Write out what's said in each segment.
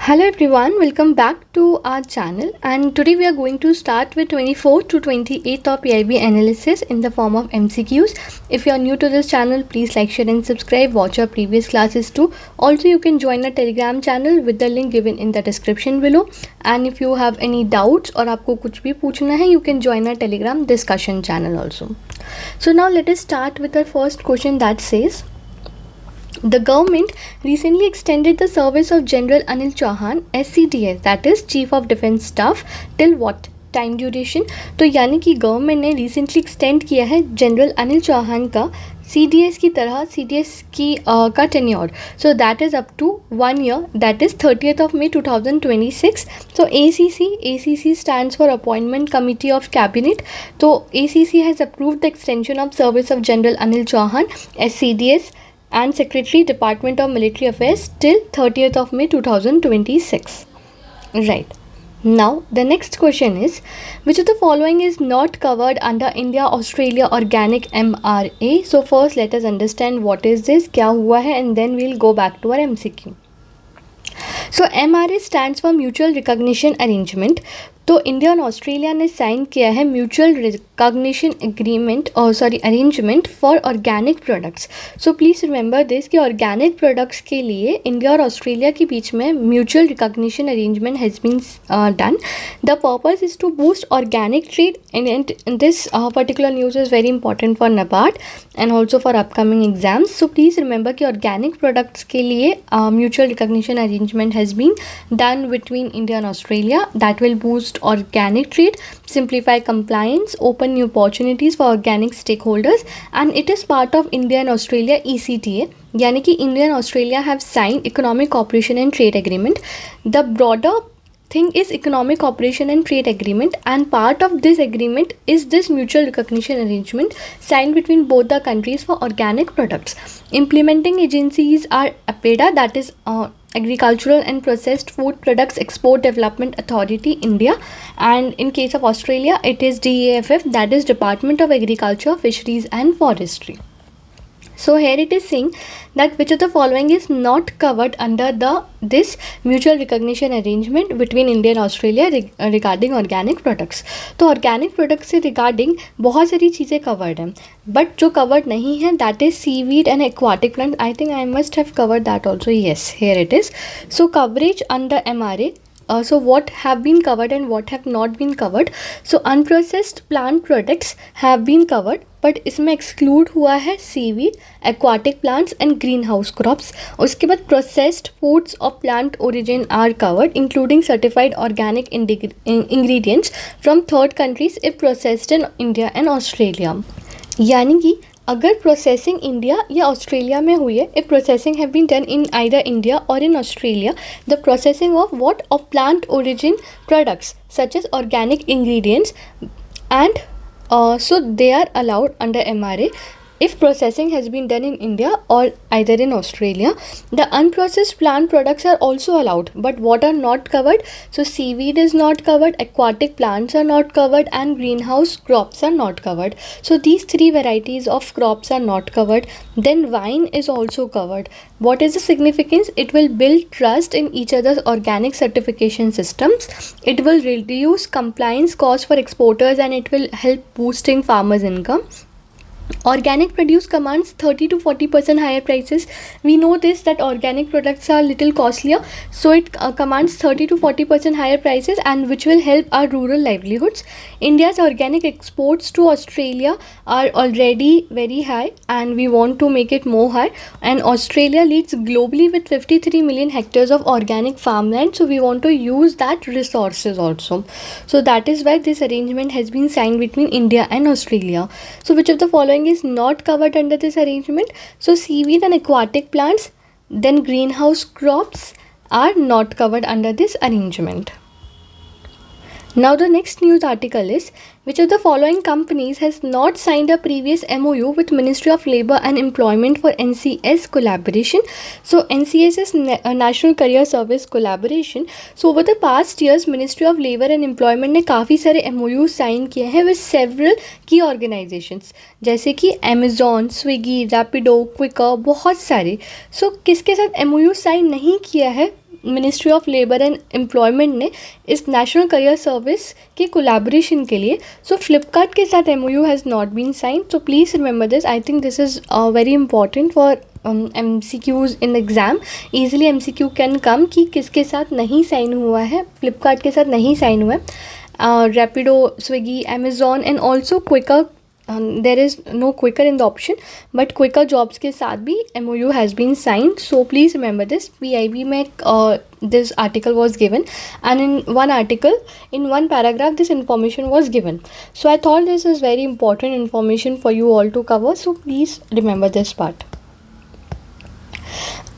Hello everyone, welcome back to our channel, and today we are going to start with 24th to 28th of PIB analysis in the form of MCQs. If you are new to this channel, please like, share and subscribe. Watch our previous classes too. Also, you can join our Telegram channel with the link given in the description below. And if you have any doubts or आपको कुछ भी पूछना है, you can join our Telegram discussion channel also. So now let us start with our first question that says, the government recently extended the service of General Anil Chauhan, SCDS, that is Chief of Defence Staff, till what time duration. तो यानी कि government ने recently extend किया है general Anil Chauhan का CDS की तरह CDS की का tenure. So that is up to 1 year, दैट इज़ 30th of May 2026. सो ACC stands for Appointment Committee of Cabinet. तो ACC has approved the extension of service of General Anil Chauhan, SCDS, and Secretary, Department of Military Affairs till 30th of May 2026. Right. Now, the next question is, which of the following is not covered under India-Australia Organic MRA? So first, let us understand what is this, क्या हुआ है, and then we'll go back to our MCQ. So MRA stands for Mutual Recognition Arrangement. तो India और Australia ने sign किया है mutual recognition agreement arrangement for organic products. So please remember this कि organic products के लिए India और Australia के बीच में mutual recognition arrangement has been done. The purpose is to boost organic trade and this particular news is very important for NABARD and also for upcoming exams. So please remember कि organic products के लिए mutual recognition arrangement has been done between India and Australia that will boost organic trade, simplify compliance, open new opportunities for organic stakeholders, and it is part of India and Australia ECTA. यानी कि India and Australia have signed Economic Cooperation and Trade Agreement. The broader thing is Economic Cooperation and Trade Agreement, and part of this agreement is this mutual recognition arrangement signed between both the countries for organic products. Implementing agencies are APEDA, that is Agricultural and Processed Food Products Export Development Authority, India, and in case of Australia it is DAFF, that is Department of Agriculture, Fisheries and Forestry. So here it is saying that which of the following is not covered under this mutual recognition arrangement between India and Australia regarding organic products. तो organic products से regarding बहुत सारी चीज़ें covered हैं, but जो covered नहीं है that is seaweed and aquatic plants. I think I must have covered that also. Yes, here it is. So coverage under MRA. So what have been covered and what have not been covered. So unprocessed plant products have been covered, but इसमें exclude हुआ है seaweed, aquatic plants and greenhouse crops. उसके बाद processed foods of plant origin are covered including certified organic ingredients from third countries if processed in India and Australia. यानी कि अगर processing India या Australia में हुई है, if processing have been done in either India और in Australia, the processing of what of plant origin products such as organic ingredients and so they are allowed under MRA if processing has been done in India or either in Australia. The unprocessed plant products are also allowed, but what are not covered? So seaweed is not covered, aquatic plants are not covered, and greenhouse crops are not covered. So these three varieties of crops are not covered. Then wine is also covered. What is the significance? It will build trust in each other's organic certification systems. It will reduce compliance costs for exporters and it will help boosting farmers' income. Organic produce commands 30 to 40% higher prices. We know this that organic products are little costlier, so it commands 30 to 40% higher prices, and which will help our rural livelihoods. India's organic exports to Australia are already very high, and we want to make it more high. And Australia leads globally with 53 million hectares of organic farmland, so we want to use that resources also. So that is why this arrangement has been signed between India and Australia. So which of the following is not covered under this arrangement? So seaweed and aquatic plants, then greenhouse crops are not covered under this arrangement. Now the next news article is, which of the following companies has not signed a previous MOU with Ministry of Labour and Employment for NCS collaboration? So NCS is National Career Service Collaboration. So over the past years, Ministry of Labour and Employment ने काफ़ी सारे MOU sign किए हैं with several key organizations, जैसे कि Amazon, Swiggy, Rapido, Quikr, बहुत सारे. So किसके साथ MOU साइन नहीं किया है ministry of labour and employment ने इस नेशनल करियर सर्विस के कोलैबोरेशन के लिए, सो फ्लिपकार्ट के साथ MOU has not been sign. So please remember this. I think this is very important for MCQs in exam. easily MCQ can come कि किसके साथ नहीं साइन हुआ है. फ्लिपकार्ट के साथ नहीं साइन हुआ है. Rapido, Swiggy, Amazon and also Quikr. There is no quicker in the option, but quicker jobs के साथ भी MOU has been signed. So please remember this. PIB में this article was given, and in one article, in one paragraph, this information was given. So I thought this is very important information for you all to cover. So please remember this part.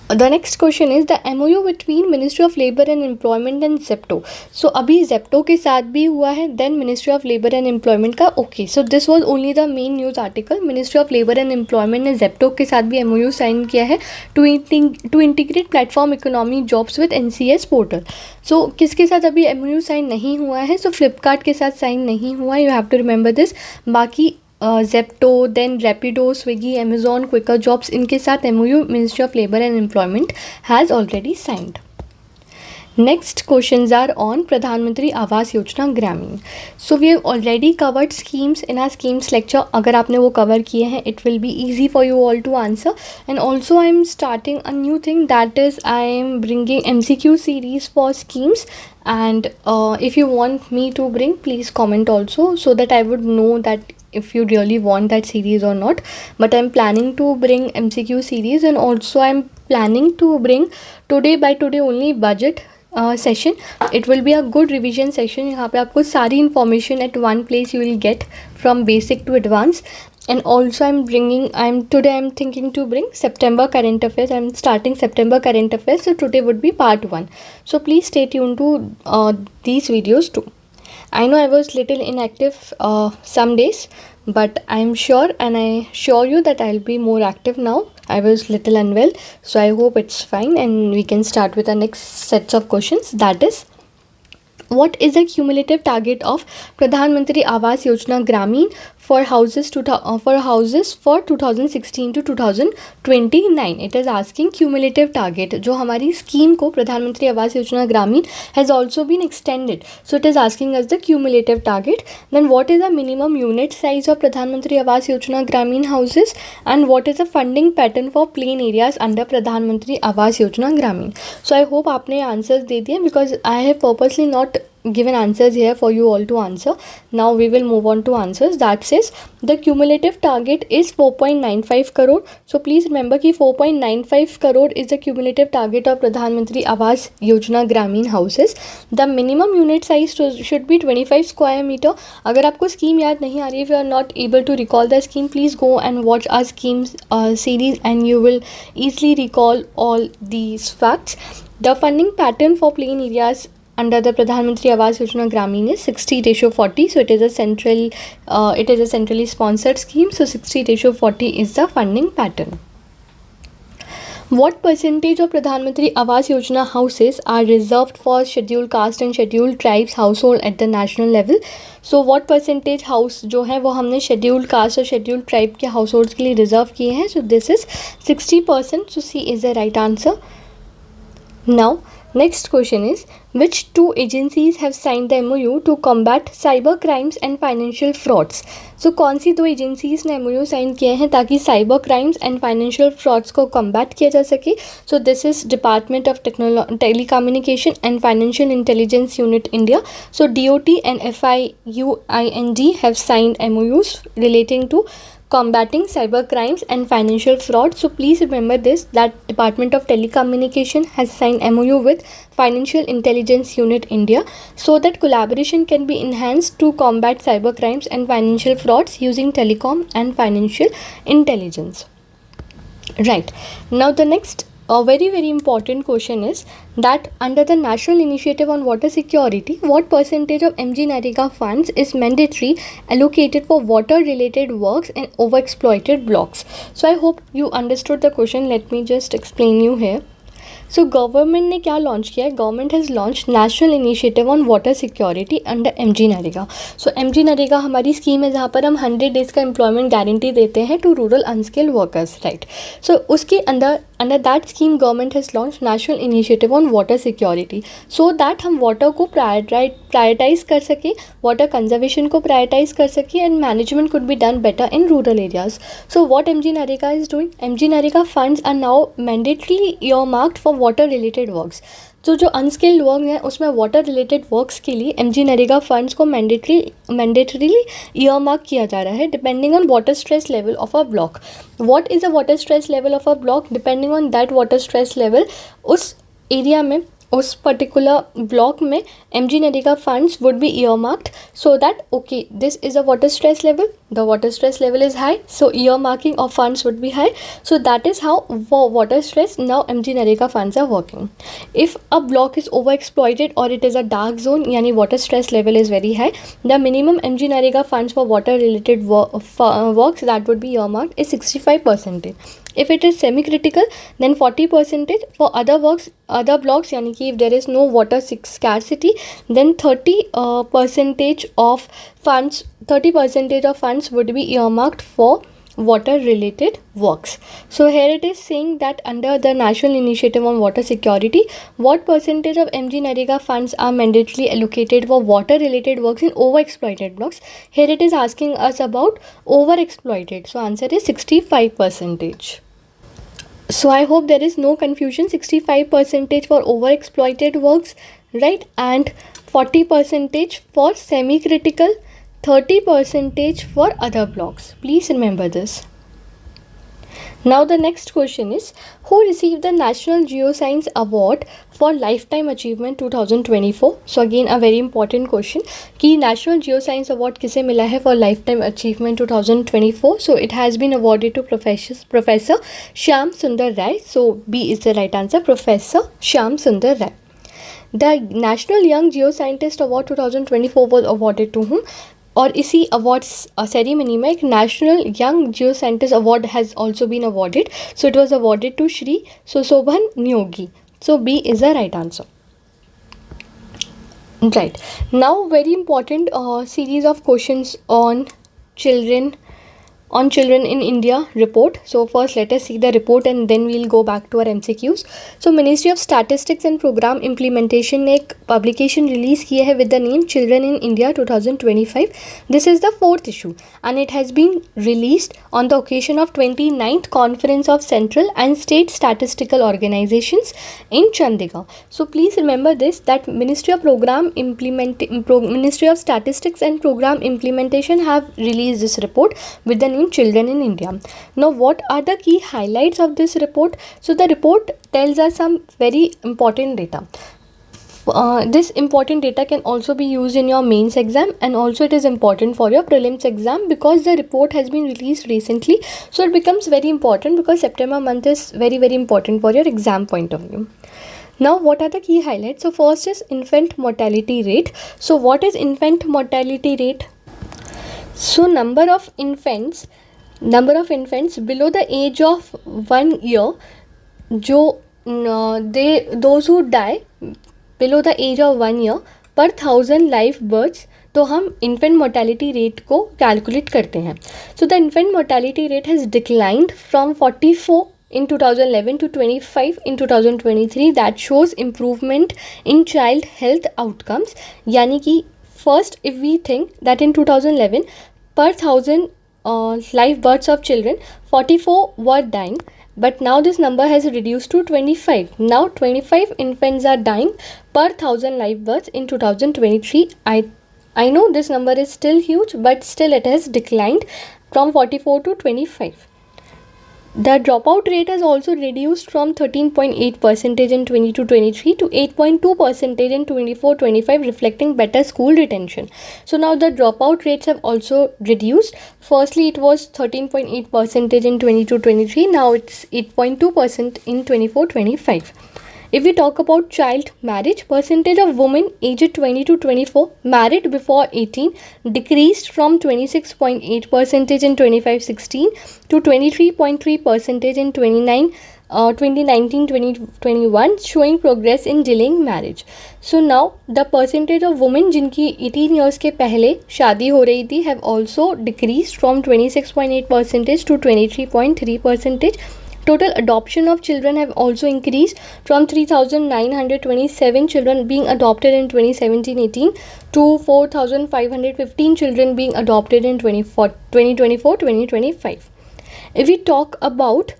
The next question is the MOU between Ministry of Labour and Employment and Zepto. So अभी Zepto के साथ भी हुआ है, then Ministry of Labour and Employment का. Okay, so this was only the main news article. Ministry of Labour and Employment ने Zepto के साथ भी MOU साइन किया है to integrate platform economy jobs with NCS portal. So किसके साथ अभी MOU साइन नहीं हुआ है? So Flipkart के साथ साइन नहीं हुआ. You have to remember this. बाकी Zepto, then Rapido, Swiggy, Amazon, Quicker Jobs, इनके साथ MOU Ministry of Labour and Employment has already signed. Next questions are on प्रधानमंत्री आवास योजना ग्रामीण. So we have already covered schemes in our schemes lecture. अगर आपने वो cover किए हैं, it will be easy for you all to answer. And also I am starting a new thing, that is I am bringing MCQ series for schemes. And if you want me to bring, please comment also, so that I would know that if you really want that series or not. But I'm planning to bring MCQ series, and also I'm planning to bring today by today only budget session. It will be a good revision session. यहाँ पे आपको सारी information at one place you will get from basic to advanced. And also I'm thinking to bring September current affairs. I'm starting September current affairs, so today would be part 1. So please stay tuned to these videos too. I know I was little inactive some days, but I'm sure and I assure you that I'll be more active now. I was little unwell, so I hope it's fine, and we can start with the next sets of questions. That is, what is the cumulative target of Pradhan Mantri Awas Yojana Gramin for houses for 2016 to 2029? It is asking cumulative target. जो हमारी scheme को प्रधानमंत्री आवास योजना ग्रामीण has also been extended. So it is asking us the cumulative target. Then what is the minimum unit size of प्रधानमंत्री आवास योजना ग्रामीण houses, and what is the funding pattern for plain areas under प्रधानमंत्री आवास योजना ग्रामीण? So I hope आपने answers दे दिए, because I have purposely not given answers here for you all to answer. Now we will move on to answers. That says the cumulative target is 4.95 crore. So please remember कि 4.95 crore is the cumulative target of Pradhan Mantri Awas Yojana Gramin houses. The minimum unit size should be 25 square meter. अगर आपको scheme याद नहीं आ रही, if you are not able to recall the scheme, please go and watch our schemes series, and you will easily recall all these facts. The funding pattern for plain areas under the Pradhan Mantri Awas Yojana Gramin is 60:40. So it is a centrally sponsored scheme. So 60:40 is the funding pattern. What percentage of Pradhan Mantri Awas Yojana houses are reserved for scheduled caste and scheduled tribes household at the national level? So what percentage house जो है वो हमने scheduled caste और scheduled tribe के households के लिए reserve किए हैं? So this is 60%. So C is the right answer. Now next question is, which two agencies have signed the MOU to combat cyber crimes and financial frauds? So कौन सी दो agencies ने MOU sign किए हैं ताकि cyber crimes and financial frauds को combat किया जा सके? So this is Department of Telecommunication and Financial Intelligence Unit India. So DOT and FIUIND have signed MOUs relating to combating cyber crimes and financial fraud. So please remember this, that Department of Telecommunication has signed MOU with Financial Intelligence Unit India, so that collaboration can be enhanced to combat cyber crimes and financial frauds using telecom and financial intelligence. Right, now the next very important question is that under the National Initiative on Water Security, what percentage of MGNREGA funds is mandatory allocated for water related works and overexploited blocks? So I hope you understood the question. Let me just explain you here. So government ने क्या launch किया है? Government has launch national initiative on water security under MGNREGA. So MGNREGA हमारी scheme है जहाँ पर हम 100 days का एम्प्लॉयमेंट गारंटी देते हैं to rural unskilled workers, right. So उसके अंदर under that scheme government has launch national initiative on water security, so that हम वाटर को प्रायोरिटाइज कर सकें, वाटर कंजर्वेशन को प्रायोरिटाइज कर सकें, and management could be done better in rural areas. So what MG NREGA is doing, MG NREGA funds are now mandatory earmarked for water related works. तो जो unskilled work हैं उसमें वाटर रिलेटेड वर्क्स के लिए MG NREGA funds को mandatorily earmark किया जा रहा है depending on water stress level of a block. What is a water stress level of a block? Depending on that water stress level, उस एरिया में, उस पर्टिकुलर ब्लॉक में MG NREGA funds would be earmarked so that okay, this is a water stress level, the water stress level is high, so earmarking of funds would be high. So that is how for water stress now MG Narega funds are working. If a block is overexploited or it is a dark zone, yani water stress level is very high, the minimum MG Narega funds for water related works that would be earmarked is 65%. If it is semi-critical, then 40%. For other works, other blocks, yani ki if there is no water scarcity, then 30% of funds would be earmarked for water related works. So here it is saying that under the National Initiative on Water Security, what percentage of MG Narega funds are mandatorily allocated for water related works in overexploited blocks? Here it is asking us about overexploited. So answer is 65%. So I hope there is no confusion. 65% for overexploited works, right? And 40% for semi-critical, 30% for other blocks. Please remember this. Now the next question is, who received the National Geoscience Award for Lifetime Achievement 2024? So again a very important question कि National Geoscience Award किसे मिला है for Lifetime Achievement 2024? So it has been awarded to Professor Shyam Sundar Rai. So B is the right answer, Professor Shyam Sundar Rai. The National Young Geoscientist Award 2024 was awarded to whom? और इसी awards ceremony में एक national young geo scientist award has also been awarded. So it was awarded to Shri Sushobhan Neogi. So B is the right answer. Right, now very important series of questions on children in India report. So first let us see the report and then we'll go back to our MCQs. So Ministry of Statistics and Program Implementation ने एक publication release किया है with the name Children in India 2025. This is the fourth issue and it has been released on the occasion of 29th Conference of Central and State Statistical Organizations in Chandigarh. So please remember this, that Ministry of Statistics and Program Implementation have released this report with the name Children in India. Now what are the key highlights of this report? So the report tells us some very important data. This important data can also be used in your mains exam and also it is important for your prelims exam because the report has been released recently. So it becomes very important because September month is very important for your exam point of view. Now what are the key highlights? So first is infant mortality rate. So what is infant mortality rate? So number of infants below the age of 1 year, those who die below the age of 1 year per 1000 live births, तो हम infant mortality rate को calculate करते हैं. So the infant mortality rate has declined from 44 in 2011 to 25 in 2023. That shows improvement in child health outcomes. यानी कि first, if we think that in 2011 per 1000 live births of children 44 were dying, but now this number has reduced to 25. Now 25 infants are dying per 1000 live births in 2023. I know this number is still huge, but still it has declined from 44 to 25. The dropout rate has also reduced from 13.8% in 22-23 to 8.2% in 24-25, reflecting better school retention. So now the dropout rates have also reduced. Firstly, it was 13.8% in 22-23. Now it's 8.2% in 24-25. If we talk about child marriage, percentage of women aged 20 to 24 married before 18 decreased from 26.8% in 25-16 to 23.3% in 2019-2021, showing progress in delaying marriage. So now the percentage of women जिनकी 18 years के पहले शादी हो रही थी have also decreased from 26.8% to 23.3%. Total adoption of children have also increased from 3,927 children being adopted in 2017-18 to 4,515 children being adopted in 2024-2025. If we talk about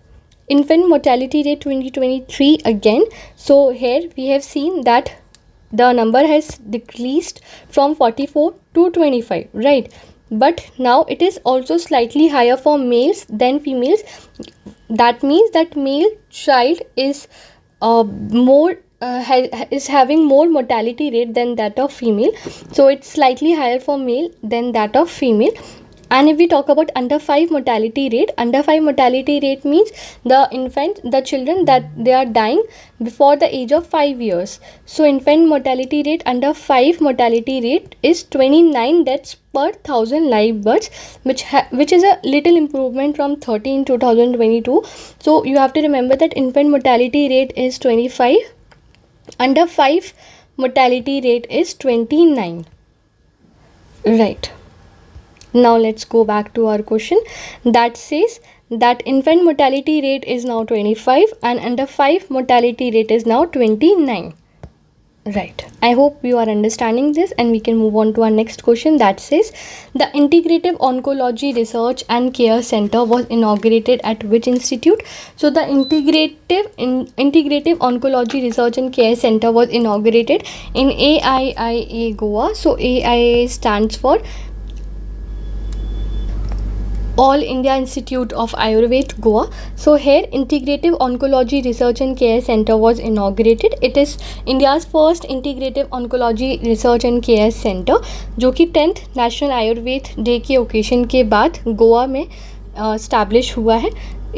infant mortality rate 2023 again, so here we have seen that the number has decreased from 44 to 25, right? But now it is also slightly higher for males than females. That means that male child is is having more mortality rate than that of female. So it's slightly higher for male than that of female. And if we talk about under 5 mortality rate means the children that they are dying before the age of 5 years. So infant mortality rate under 5 mortality rate is 29 deaths per 1000 live births, which is a little improvement from 30 in 2022. So you have to remember that infant mortality rate is 25, under 5 mortality rate is 29, right? Now let's go back to our question that says that infant mortality rate is now 25 and under 5 mortality rate is now 29. Right. I hope you are understanding this, and we can move on to our next question that says the Integrative Oncology Research and Care Center was inaugurated at which institute? So the Integrative Oncology Research and Care Center was inaugurated in AIIA Goa. So AIIA stands for All India Institute of Ayurveda, Goa. So here Integrative Oncology Research and Care Center was inaugurated. It is India's first Integrative Oncology Research and Care Center, जो कि 10th national Ayurveda day के occasion के बाद गोवा में establish हुआ है.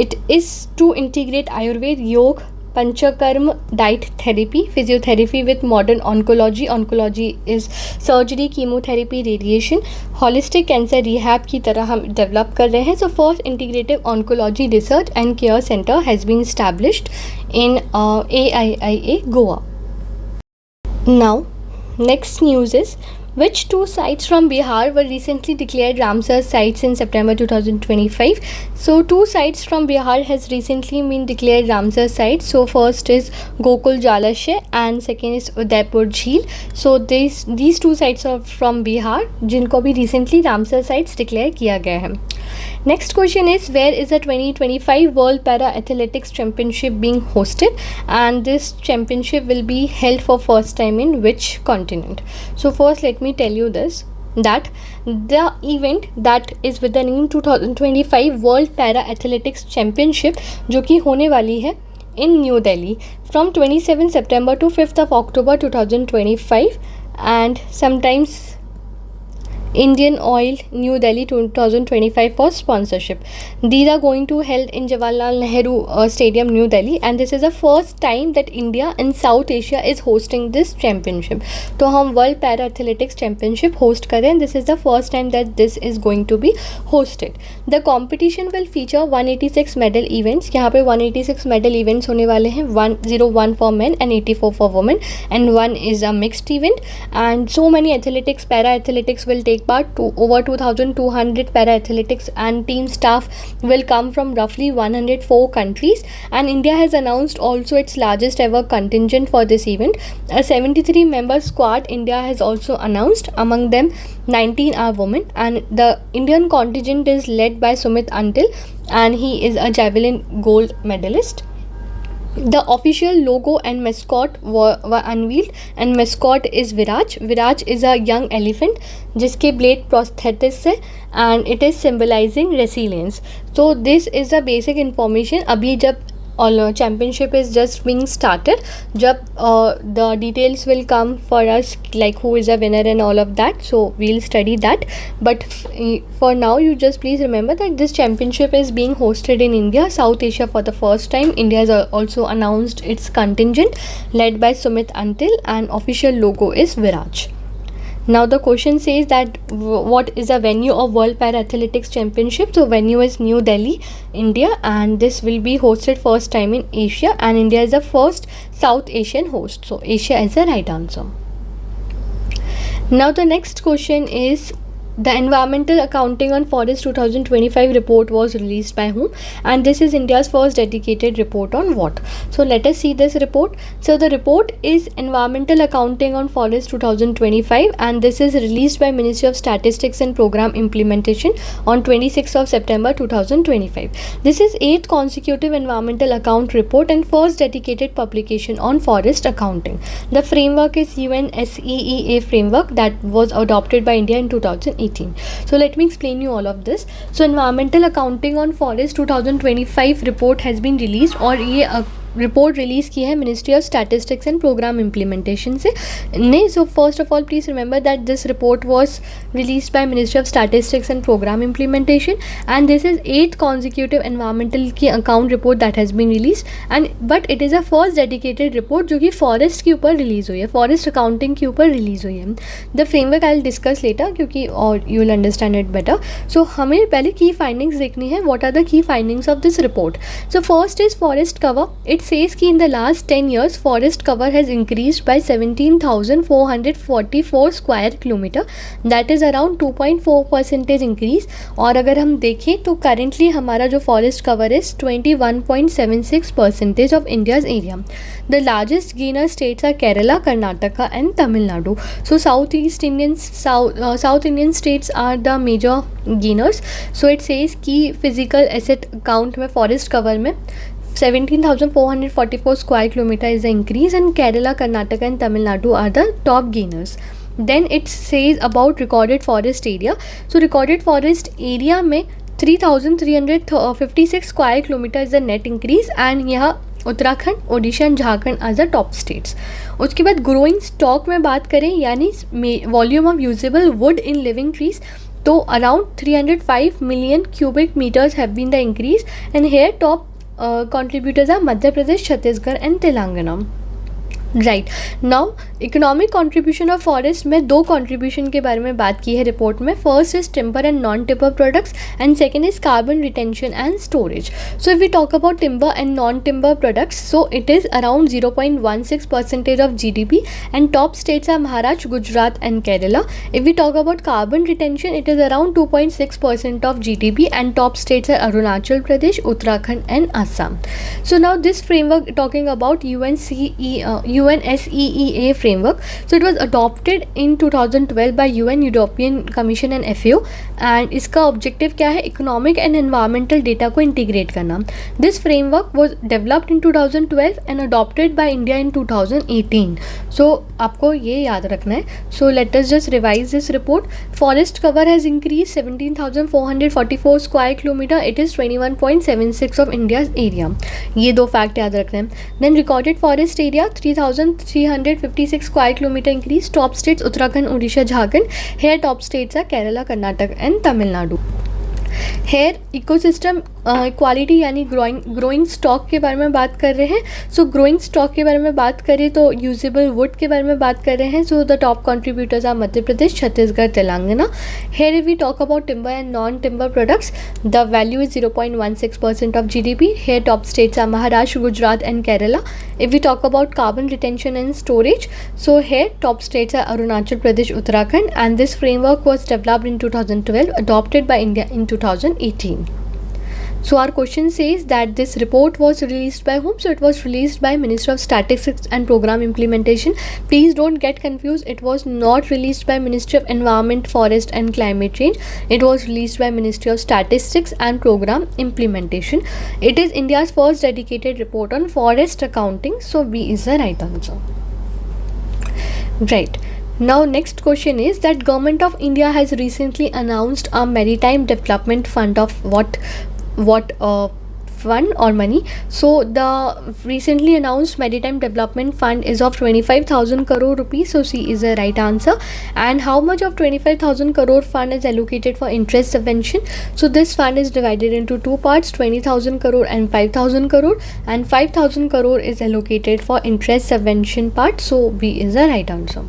It is to integrate Ayurveda, योग, Panchakarma, diet therapy, physiotherapy with modern oncology. Oncology is surgery, chemotherapy, radiation, holistic cancer rehab की तरह हम develop कर रहे हैं. So first integrative oncology research and care center has been established in AIIA Goa. Now next news is, which 2 sites from Bihar were recently declared Ramsar sites in September 2025? So 2 sites from Bihar has recently been declared Ramsar sites. So first is Gokul Jalashay and second is Udaipur Jheel. So these 2 sites are from Bihar जिनको भी recently Ramsar sites declare किया गया है. Next question is, where is the 2025 World Para Athletics Championship being hosted, and this championship will be held for first time in which continent? So first let me tell you this, that the event that is with the name 2025 World Para Athletics Championship जो कि होने वाली है in New Delhi from 27 September to 5th of October 2025, and sometimes Indian Oil New Delhi 2025 for sponsorship. These are going to held in Jawaharlal Nehru Stadium, New Delhi, and this is the first time that India in South Asia is hosting this championship. तो हम World Para Athletics Championship host करें, and this is the first time that this is going to be hosted. The competition will feature 186 medal events. यहाँ पे 186 medal events होने वाले हैं, 101 for men and 84 for women, and 1 is a mixed event. And so many athletics, para athletics will take part. To over 2,200 para athletics and team staff will come from roughly 104 countries, and India has announced also its largest ever contingent for this event. A 73 member squad India has also announced. Among them 19 are women, and the Indian contingent is led by Sumit Antil, and he is a javelin gold medalist. The official logo and mascot were unveiled, and mascot is Viraj. Viraj is a young elephant जिसके blade prosthetics है, and it is symbolizing resilience. So this is the basic information. अभी जब championship is just being started, जब the details will come for us, like who is a winner and all of that, so we'll study that. But for now you just please remember that this championship is being hosted in India, South Asia for the first time. India has also announced its contingent led by Sumit Antil, and official logo is Viraj. Now the question says that what is the venue of World Para Athletics Championship? So venue is New Delhi, India, and this will be hosted first time in Asia, and India is the first South Asian host. So Asia is the right answer. Now the next question is, The Environmental Accounting on Forest 2025 report was released by whom? And this is India's first dedicated report on what? So let us see this report. So the report is Environmental Accounting on Forest 2025, and this is released by Ministry of Statistics and Program Implementation on 26th of September 2025. This is 8th consecutive environmental account report and first dedicated publication on forest accounting. The framework is UNSEEA framework that was adopted by India in 2018. So let me explain you all of this. So environmental accounting on forest 2025 report has been released, और ये report release की है ministry of statistics and programme implementation से ने. So first of all please remember that this report was released by Ministry of Statistics and Program Implementation, and this is 8th consecutive environmental की account report that has been released, and but it is a first dedicated report जो कि forest के ऊपर release हुई है, forest accounting के ऊपर release हुई है. The framework I'll discuss later क्योंकि और you will understand it better. So हमें पहले key findings देखनी है. What are the key findings of this report? So first is forest cover. It says कि in the last 10 years forest cover has increased by 17,444 square kilometer, that is around 2.4% increase. और अगर हम देखें तो currently हमारा जो forest cover is 21.76% of India's area. The largest gainer states are Kerala, Karnataka and Tamil Nadu. So south Indian states are the major gainers. So it says कि physical asset account में forest cover में 17,444 square kilometer is the increase, and Kerala, Karnataka and Tamil Nadu are the top gainers. Then it says about recorded forest area. So recorded forest area में 3,356 square kilometer is the net increase, and यहाँ Uttarakhand, Odisha and Jharkhand are the top states. उसके बाद growing stock में बात करें यानी volume of usable wood in living trees, तो around 305 million cubic meters have been the increase, and here top contributors are Madhya Pradesh, Chhattisgarh and Telangana. Right now economic contribution of forest में दो contribution के बारे में बात की है report में. First is timber and non timber products and second is carbon retention and storage. So if we talk about timber and non timber products, so it is around 0.16% of GDP and top states are Maharashtra, Gujarat and Kerala. If we talk about carbon retention, it is around 2.6% of GDP and top states are Arunachal Pradesh, Uttarakhand and Assam. So now this framework talking about UNSEEA framework. So it was adopted in 2012 by UN, European Commission and FAO, and इसका objective क्या है? Economic and environmental data को integrate करना. This framework was developed in 2012 and adopted by India in 2018. So आपको ये याद रखना है. So let us just revise this report. Forest cover has increase 17,444 square kilometre. It is 21.76 of India's area. ये दो fact याद रखना है. Then recorded forest area 3,356 square kilometer increase. Top states Uttarakhand, Odisha, Jharkhand. Here top states are Kerala, Karnataka and Tamil Nadu. Here ecosystem equality यानी growing stock के बारे में बात कर रहे हैं. सो ग्रोइंग स्टॉक के बारे में बात करें तो यूजेबल वुड के बारे में बात कर रहे हैं. So the top contributors are Madhya Pradesh, Chhattisgarh, Telangana. Here if we talk about timber and non timber products, the value is 0.16% of GDP. Here top states are Maharashtra, Gujarat and Kerala. If we talk about carbon retention and storage, so here top states are Arunachal Pradesh, Uttarakhand, and this framework was developed in 2012, adopted by India in 2018. So our question says that this report was released by whom? So it was released by Ministry of Statistics and Program Implementation. Please don't get confused. It was not released by Ministry of Environment, Forest and Climate Change. It was released by Ministry of Statistics and Program Implementation. It is India's first dedicated report on forest accounting. So B is the right answer. Right. Now next question is that Government of India has recently announced a maritime development fund of what fund or money. So the recently announced maritime development fund is of 25,000 crore rupees. So C is the right answer. And how much of 25,000 crore fund is allocated for interest subvention? So this fund is divided into two parts, 20,000 crore and 5,000 crore, and 5,000 crore is allocated for interest subvention part. So B is the right answer.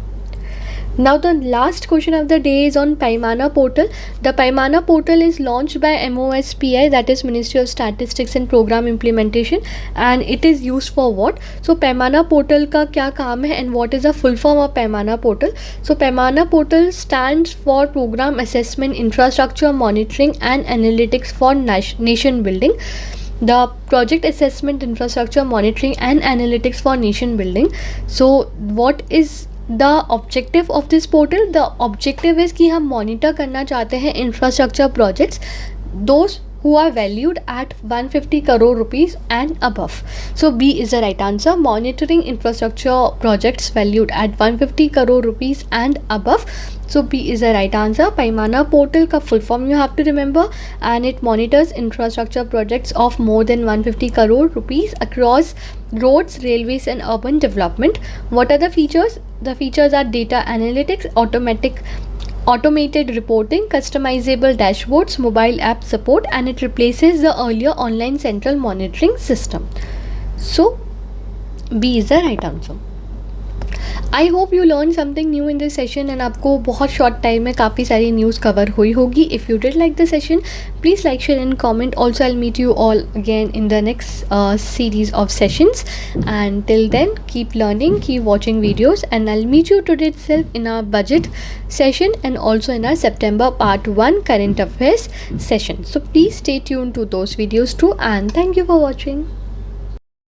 Now the last question of the day is on Paimana portal. The Paimana portal is launched by MOSPI, that is Ministry of Statistics and Program Implementation, and it is used for what? So Paimana portal का क्या काम है and what is the full form of Paimana portal? So Paimana portal stands for Program Assessment Infrastructure Monitoring and Analytics for Nation Building. The project assessment infrastructure monitoring and analytics for nation building. So what is the objective of this portal? The objective is कि हम monitor करना चाहते हैं infrastructure projects, those who are valued at 150 crore rupees and above. So B is the right answer. Monitoring infrastructure projects valued at 150 crore rupees and above. So B is the right answer. Paimana portal का full form you have to remember, and it monitors infrastructure projects of more than 150 crore rupees across roads, railways and urban development. What are the features? The features are data analytics, automated reporting, customizable dashboards, mobile app support, and it replaces the earlier online central monitoring system. So B is the right answer. I hope you learned something new in this session and आपको बहुत short time में काफ़ी सारी news cover हुई होगी. If you did like the session, please like, share and comment. Also, I'll meet you all again in the next series of sessions. And till then, keep learning, keep watching videos, and I'll meet you today itself in our budget session and also in our September part 1 current affairs session. So please stay tuned to those videos too, and thank you for watching.